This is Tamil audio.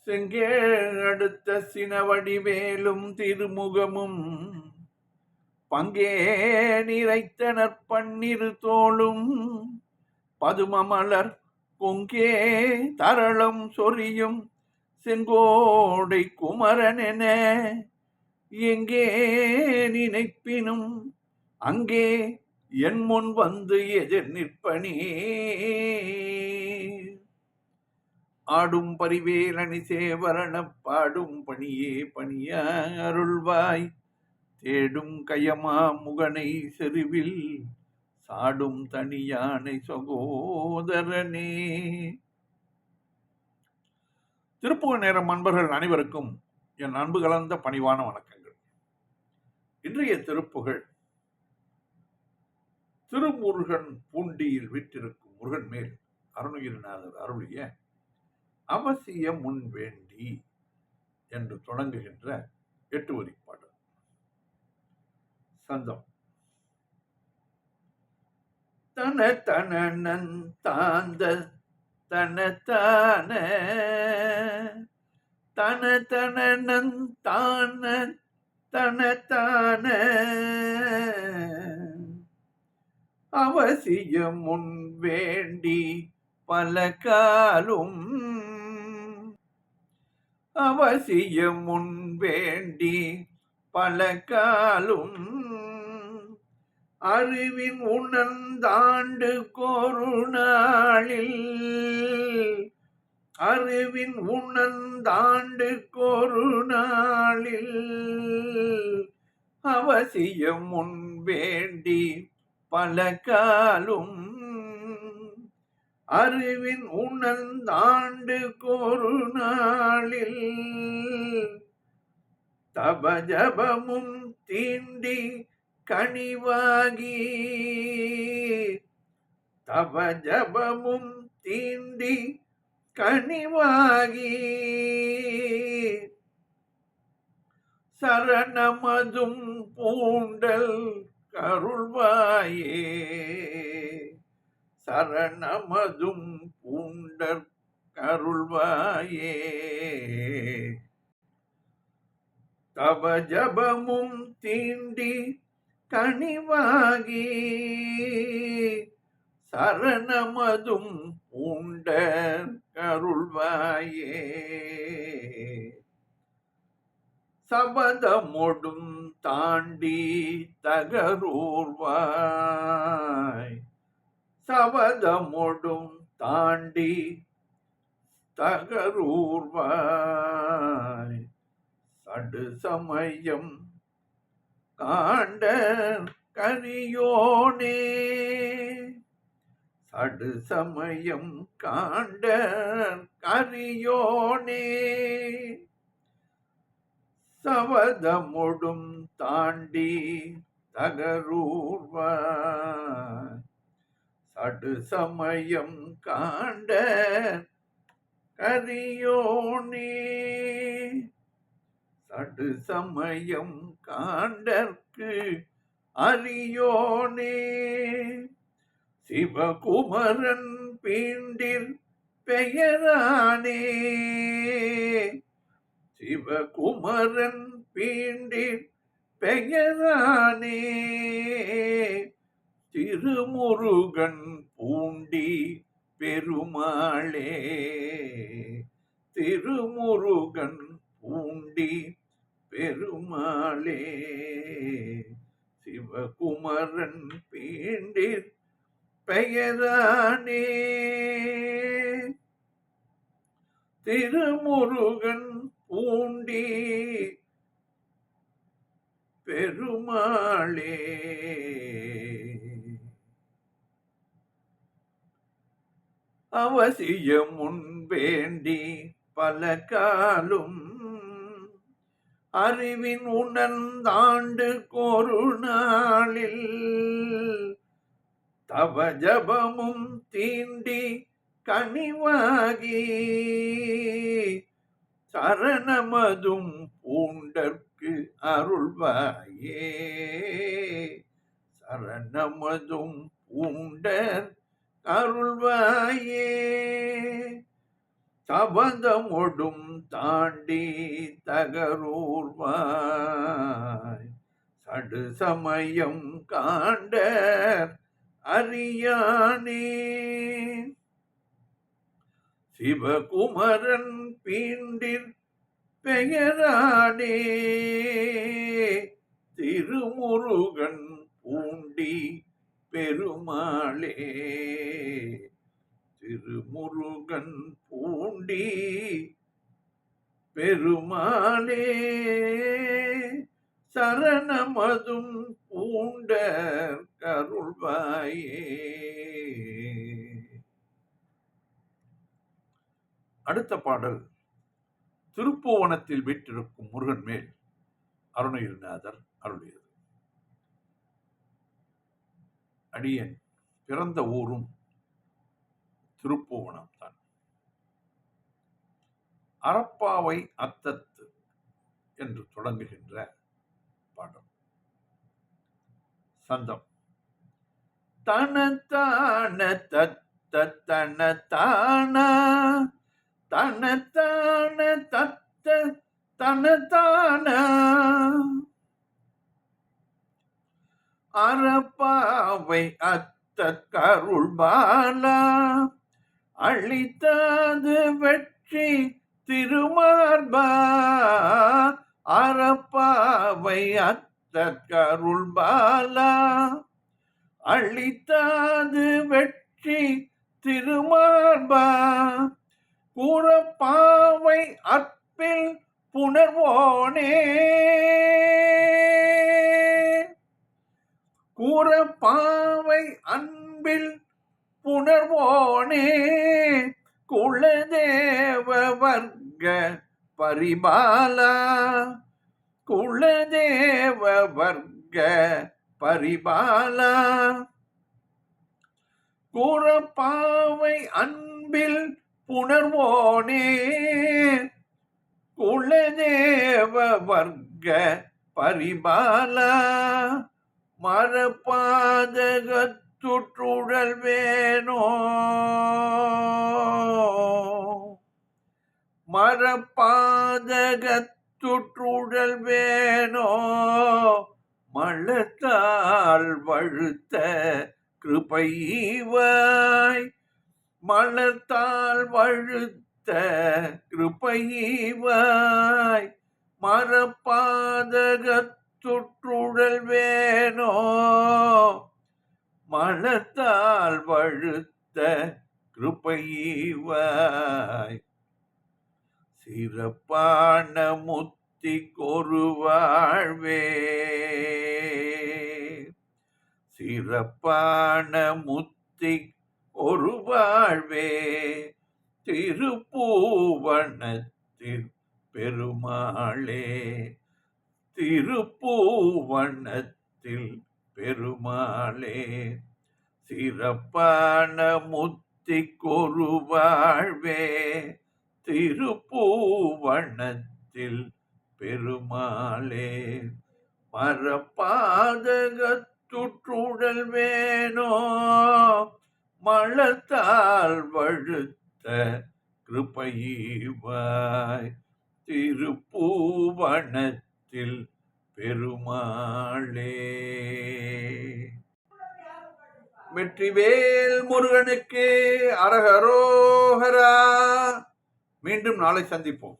செங்கேழ் அடுத்த சினவடிவேலும் திருமுகமும் பங்கே நிறைத்தனர் பன்னிரு தோளும் பதுமமலர் பொங்கே தரளம் சொரியும் செங்கோடை குமரனென எங்கே நினைப்பினும் அங்கே என் முன் வந்து எதிர் நிற்பனே. ஆடும் பரிவேலணி சேவரண பாடும் பணியே பணிய அருள்வாய் தேடும் கயமா முகனை செருவில் சாடும் தனியானை சகோதரனே. திருப்புகழ் நேரம் அன்பர்கள் அனைவருக்கும் என் அன்பு கலந்த பணிவான வணக்கங்கள். இன்றைய திருப்புகழ் திருமுருகன் பூண்டியில் விட்டிருக்கும் முருகன் மேல் அருணகிரிநாதர் அருளிய அவசியம் முன் வேண்டி என்று தொடங்குகின்ற 8 வரி பாடல். சந்தம். தன தனனன் தாந்த தனத்தான தன தனனன் தான தனத்தான அவசியம் முன் வேண்டி பல காலும் அவசியம் முன் வேண்டி பல காலும் அறிவின் உணர்ந்தாண்டு கோரு நாளில் அறிவின் உணர்ந்தாண்டு கோரு நாளில் அவசியம் முன் வேண்டி பல காலும் அறிவின் உணர்ந்தாண்டு கோரு நாளில் தபஜபமும் தீண்டி கனிவாகி தபஜபமும் தீண்டி கனிவாகி சரணமதும் பூண்டல் கருள்வாயே சரணமதும் பூண்டற் கருள்வாயே. தவஜபமும் தீண்டி கனிவாகி சரணமதும் பூண்டற் கருள்வாயே. சபதமொடும் தாண்டி தகரூர்வாய் சபதமொடும் தாண்டி தகரூர்வாய் சடு சமயம் காண்ட கரியோனே சடு சமயம் காண்ட கரியோனே சபதமொடும் தாண்டி தகரூர்வாய் சடு சமயம் காண்ட கரியோனே சடு சமயம் காண்டற்கு அரியோனே. சிவகுமரன் பீண்டில் பெயரானே சிவகுமரன் பீண்டில் பெயரானே திருமுருகன் பூண்டி பெருமாளே திருமுருகன் பூண்டி பெருமாளே. சிவகுமரன் பீண்டில் பெயரானே திருமுருகன் பூண்டி பெருமாளே. அவசியம் முன் வேண்டி பல காலும் அறிவின் உணர்ந்தாண்டு கோரு நாளில் தவஜபமும் தீண்டி கனிவாகி சரணமதும் பூண்டற்கு அருள்வாயே சரணமதும் பூண்டர் அருள்வாயே. தபந்தமொடும் தாண்டி தகரூர்வாய் சடு சமயம் காண்ட அறியானே சிவகுமரன் பீண்டிற் பெயரானே திருமுருகன் பூண்டி பெருமாளே திருமுருகன் பூண்டி பெருமாளே சரணமதும் பூண்ட கருள்வாயே. அடுத்த பாடல் திருப்புவனத்தில் வீற்றிருக்கும் முருகன் மேல் அருணகிரிநாதர் அருளியது. அடியன் பிறந்த ஊரும் திருப்புவனம் தான். அறப்பாவை அத்தத்து என்று தொடங்குகின்ற பாடல். சந்தம் தனத்தான தத்த தனத்தானா தனத்தான தத்த தனத்தானா அறப்பாவை அத்த கருள்பாலா அளித்தது வெற்றி திருமார்பா அறப்பாவை அத்த கருள்பாலா அளித்தது வெற்றி திருமார்பா கூறப்பாவை அற்பில் புணர்வோனே கூறப்பாவை அன்பில் புணர்வோனே குலதேவ வர்க்க பரிபாலா குலதேவ வர்க்க பரிபாலா கூறப்பாவை அன்பில் புணர்வோனே குலதேவ வர்க்க பரிபாலா மரபாதகத்துற்றுடல் வேணோ மரபாதகத்துற்றுடல் வேணோ மலத்தால் வழுத்த கிருபைவாய் மலத்தால் வழுத்த கிருபைவாய் மரபாதகத்துற்றுடல் வேணோ மலத்தால் வழுத்த கிருபைவாய் சிறப்பான முத்திக்கொரு வாழ்வே சிறப்பான முத்தி ஒரு வாழ்வே திருப்பூவனத்தில் பெருமாளே திருப்பூவனத்தில் பெருமாளே சிறப்பான முத்திக்கொரு வாழ்வே திருப்பூவனத்தில் பெருமாளே மரபாதகத்துற்றுடல் வேணோ மலத்தால் வழுத்த கிருபைவாய் திருப்பூவனத்தில் பெருமாளே. வெற்றிவேல் முருகனுக்கு அரகரோகரா. மீண்டும் நாளை சந்திப்போம்.